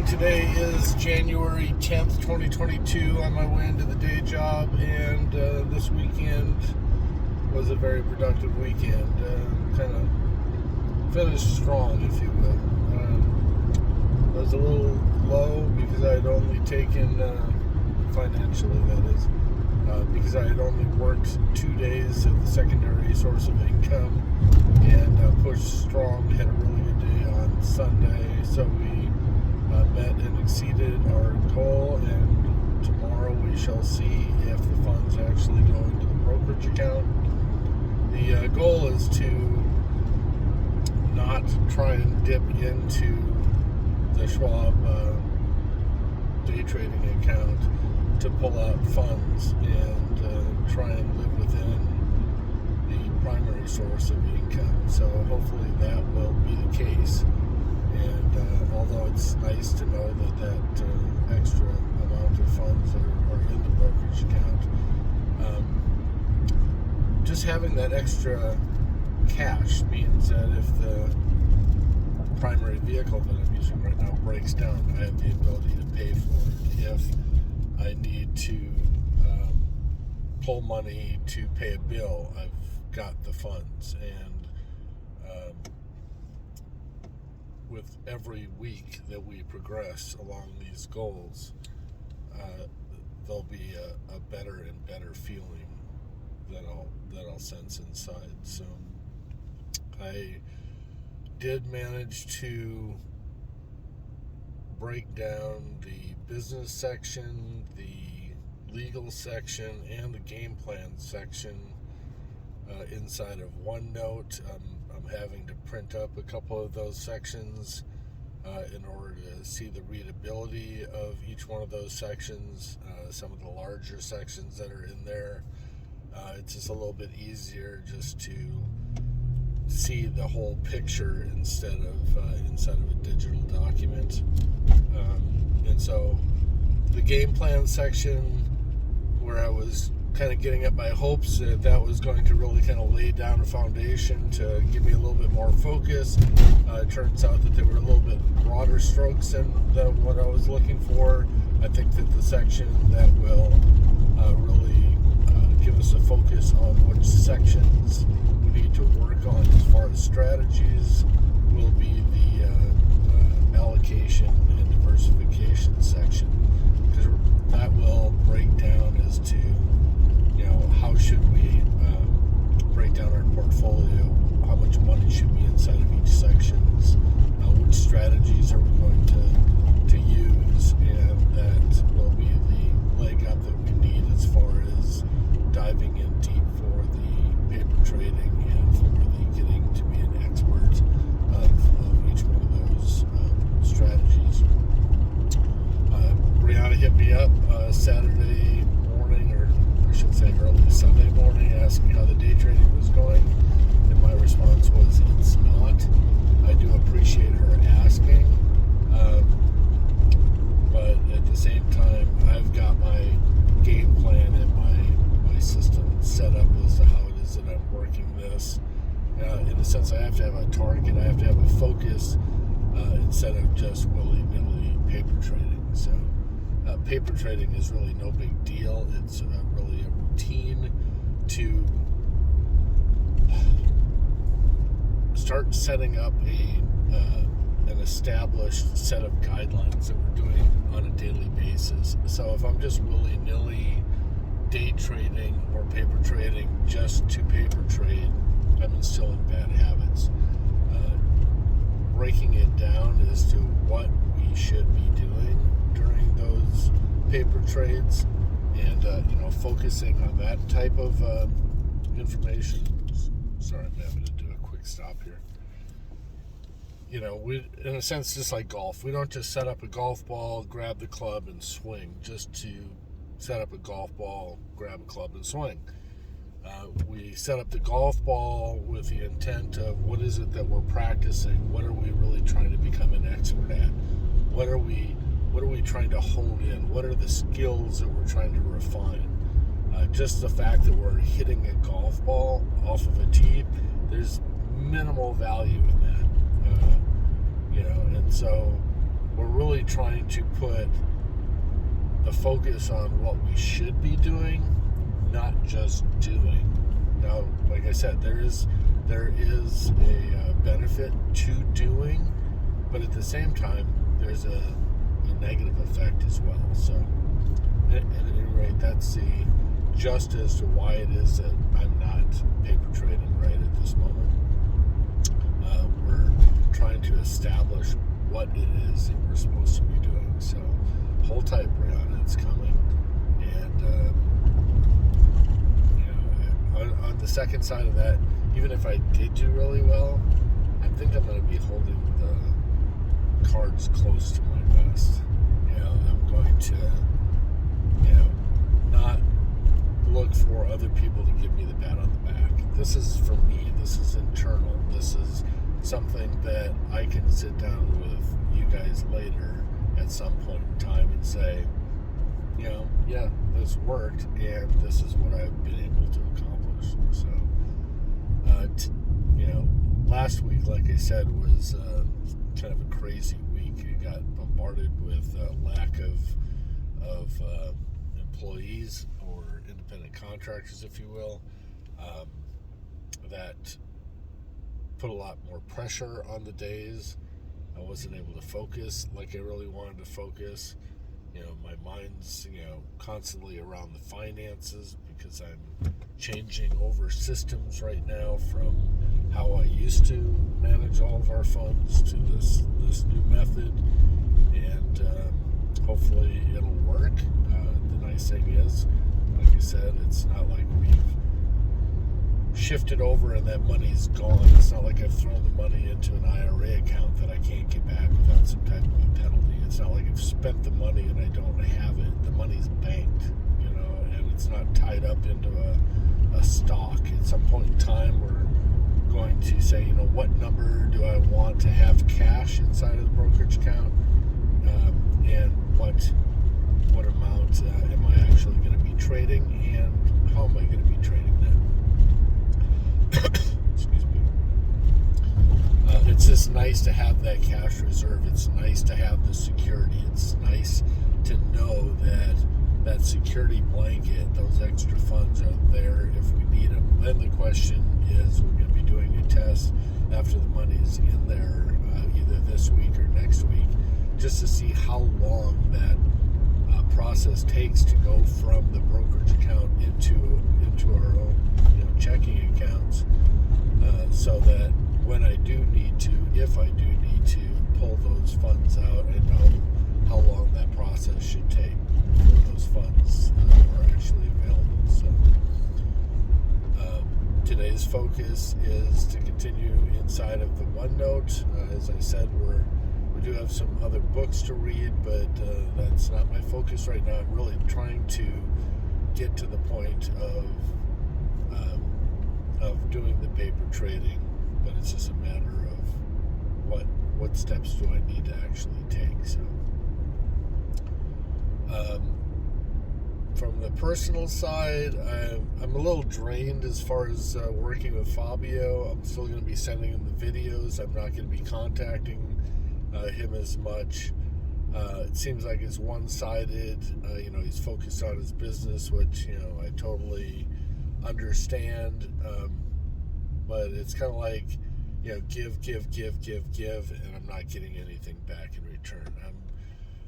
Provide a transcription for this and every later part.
morning. Today is January 10th, 2022. On my way into the day job, and this weekend was a very productive weekend. Kind of finished strong, if you will. I was a little low because I had only taken, financially that is, because I had only worked 2 days of the secondary source of income, and pushed strong. Had a really good day on Sunday, so we met and exceeded our goal, and tomorrow we shall see if the funds actually go into the brokerage account. The goal is to not try and dip into the Schwab day trading account to pull out funds, and try and live within the primary source of income. So hopefully that will be the case. And although it's nice to know that extra amount of funds are in the brokerage account, just having that extra cash means that if the primary vehicle that I'm using right now breaks down, I have the ability to pay for it. If I need to pull money to pay a bill, I've got the funds. And with every week that we progress along these goals, there'll be a better and better feeling that I'll sense inside. So I did manage to break down the business section, the legal section, and the game plan section inside of OneNote. I'm having to print up a couple of those sections in order to see the readability of each one of those sections. Some of the larger sections that are in there, it's just a little bit easier just to see the whole picture instead of a digital document. And so the game plan section, where I was kind of getting up my hopes that was going to really kind of lay down a foundation to give me a little bit more focus. It turns out that there were a little bit broader strokes than what I was looking for. I think that the section that will really give us a focus on which sections we need to work on as far as strategies will be the allocation and diversification section, because that will break down as to how should we break down our portfolio, how much money should be inside of each sections, which strategies are we going to use, and that will be the leg up that we need as far as diving in deep for the paper trading and for the getting to be an expert of each one of those strategies. Brianna hit me up Saturday morning, or I should say early Sunday morning, asking how the day trading was going, and my response was, it's not. I do appreciate her asking, but at the same time, I've got my game plan and my system set up as to how it is that I'm working this. In a sense, I have to have a target, I have to have a focus, instead of just willy-nilly paper trading. So paper trading is really no big deal. It's really a routine to start setting up an established set of guidelines that we're doing on a daily basis. So if I'm just willy-nilly day trading or paper trading just to paper trade, I'm instilling bad habits. Breaking it down as to what we should be doing during those paper trades, and focusing on that type of information. Sorry, I'm having to do a quick stop here. We, in a sense, just like golf, we don't just set up a golf ball, grab the club, and swing just to set up a golf ball, grab a club, and swing. We set up the golf ball with the intent of what is it that we're practicing? What are we really trying to become an expert at? What are we trying to hone in? What are the skills that we're trying to refine? Just the fact that we're hitting a golf ball off of a tee, there's minimal value in that. And so we're really trying to put the focus on what we should be doing, not just doing. Now, like I said, there is a benefit to doing, but at the same time, there's a negative effect as well. So, at any rate, that's the just as to why it is that I'm not paper trading right at this moment. We're trying to establish what it is that we're supposed to be doing. So, hold tight, Brianna, it's coming. And on the second side of that, even if I did do really well, I think I'm going to be holding the cards close to my vest. I'm going to, not look for other people to give me the pat on the back. This is for me. This is internal. This is something that I can sit down with you guys later at some point in time and say, yeah, this worked, and this is what I've been able to accomplish. So, last week, like I said, was kind of a crazy week. I got bombarded with lack of employees or independent contractors, if you will, that put a lot more pressure on the days. I wasn't able to focus like I really wanted to focus. My mind's, constantly around the finances because I'm changing over systems right now from how I used to manage all of our funds to this new method, and hopefully it'll work. The nice thing is, like I said, it's not like we've shifted over and that money's gone. It's not like I've thrown the money into an IRA account that I can't get back without some type of a penalty. It's not like I've spent the money and I don't have it. The money's banked, and it's not tied up into a stock. At some point in time, we're going to say, what number do I want to have cash inside of the brokerage account, and what amount am I actually going to be trading, and how am I going to be trading that? Excuse me. It's just nice to have that cash reserve. It's nice to have the security. It's nice to know that that security blanket, those extra funds are there if we need them. Then the question is, we're going to be doing a test after the money's in there, either this week or next week, just to see how long that process takes to go from the brokerage account into our own checking accounts, so that when I do need to, if I do need to pull those funds out, I know how long that process should take before those funds are actually available. So today's focus is to continue inside of the OneNote. As I said, we do have some other books to read, but that's not my focus right now. I'm really trying to get to the point of doing the paper trading, but it's just a matter of what steps do I need to actually take. So from the personal side, I'm a little drained as far as working with Fabio. I'm still going to be sending him the videos. I'm not going to be contacting him as much. It seems like it's one-sided. He's focused on his business, which I totally understand. But it's kind of like, give, and I'm not getting anything back in return. I'm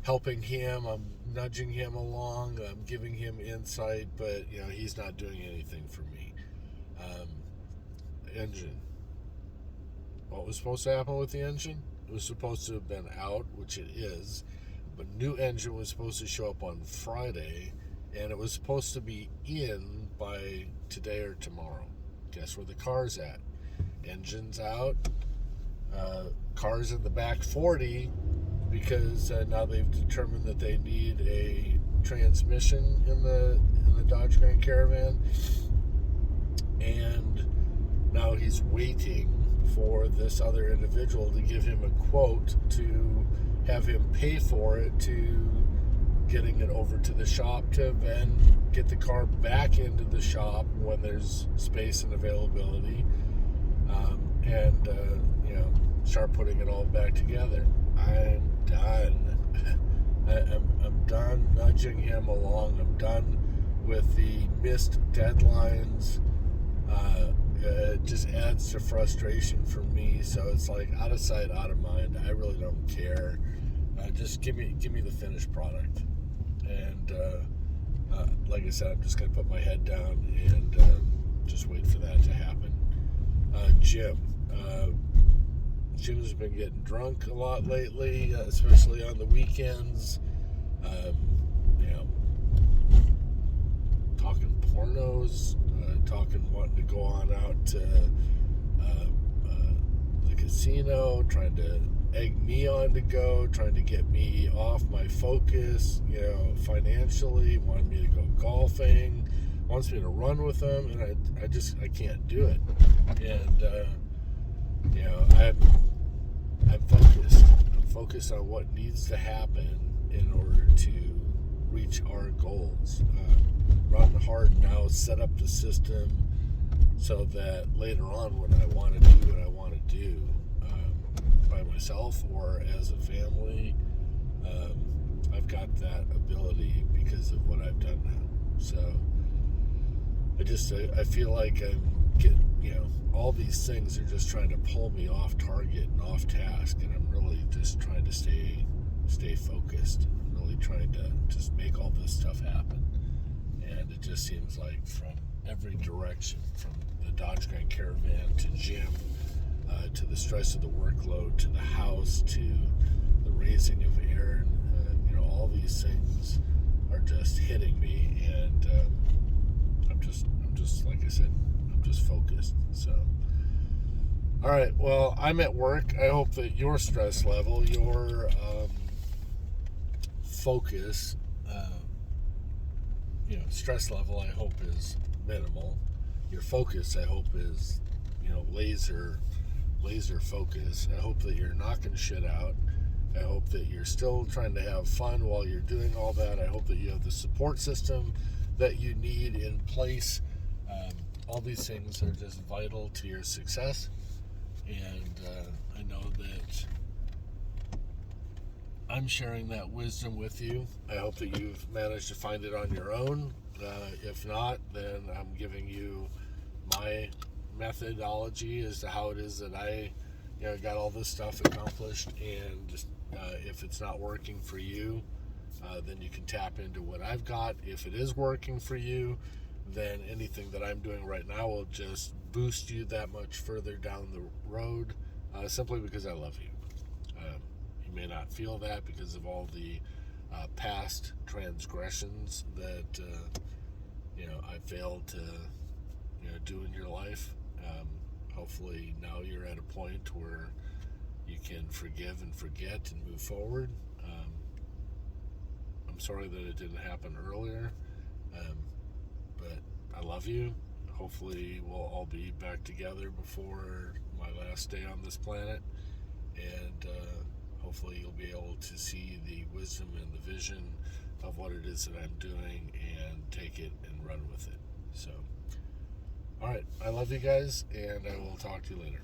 helping him, I'm nudging him along, I'm giving him insight, but he's not doing anything for me. Engine. What was supposed to happen with the engine? It was supposed to have been out, which it is, but new engine was supposed to show up on Friday, and it was supposed to be in by today or tomorrow. Guess where the car's at? Engine's out. Car's in the back 40 because now they've determined that they need a transmission in the Dodge Grand Caravan, and now he's waiting for this other individual to give him a quote to have him pay for it, to getting it over to the shop to then get the car back into the shop when there's space and availability, and start putting it all back together. I'm done. nudging him along. I'm done with the missed deadlines. It just adds to frustration for me. So it's like out of sight, out of mind. I really don't care. Just give me the finished product. And like I said, I'm just going to put my head down and just wait for that to happen. Jim's been getting drunk a lot lately, especially on the weekends. Talking pornos, wanting to go on out to the casino, trying to egg me on to go, trying to get me off my focus, financially, wanting me to go golfing, wants me to run with him, and I can't do it. And I'm focused. I'm focused on what needs to happen in order to reach our goals. Run hard now, set up the system so that later on when I want to do what I want to do by myself or as a family, I've got that ability because of what I've done now. So I feel like I'm getting, all these things are just trying to pull me off target and off task, and I'm really just trying to stay focused. I'm really trying to just make all this stuff happen. And it just seems like from every direction, from the Dodge Grand Caravan to Jim, to the stress of the workload, to the house, to the raising of Aaron, all these things are just hitting me, and I'm just like I said, I'm just focused. So, all right. Well, I'm at work. I hope that your stress level, your focus, stress level, I hope is minimal. Your focus, I hope, is laser focus. I hope that you're knocking shit out. I hope that you're still trying to have fun while you're doing all that. I hope that you have the support system that you need in place. All these things are just vital to your success. And I know that I'm sharing that wisdom with you. I hope that you've managed to find it on your own. If not, then I'm giving you my methodology as to how it is that I got all this stuff accomplished. And just, if it's not working for you, then you can tap into what I've got. If it is working for you, then anything that I'm doing right now will just boost you that much further down the road, simply because I love you. You may not feel that because of all the past transgressions that I failed to do in your life. Hopefully now you're at a point where you can forgive and forget and move forward. I'm sorry that it didn't happen earlier, but I love you. Hopefully we'll all be back together before my last day on this planet, and hopefully you'll be able to see the wisdom and the vision of what it is that I'm doing and take it and run with it. So, all right, I love you guys, and I will talk to you later.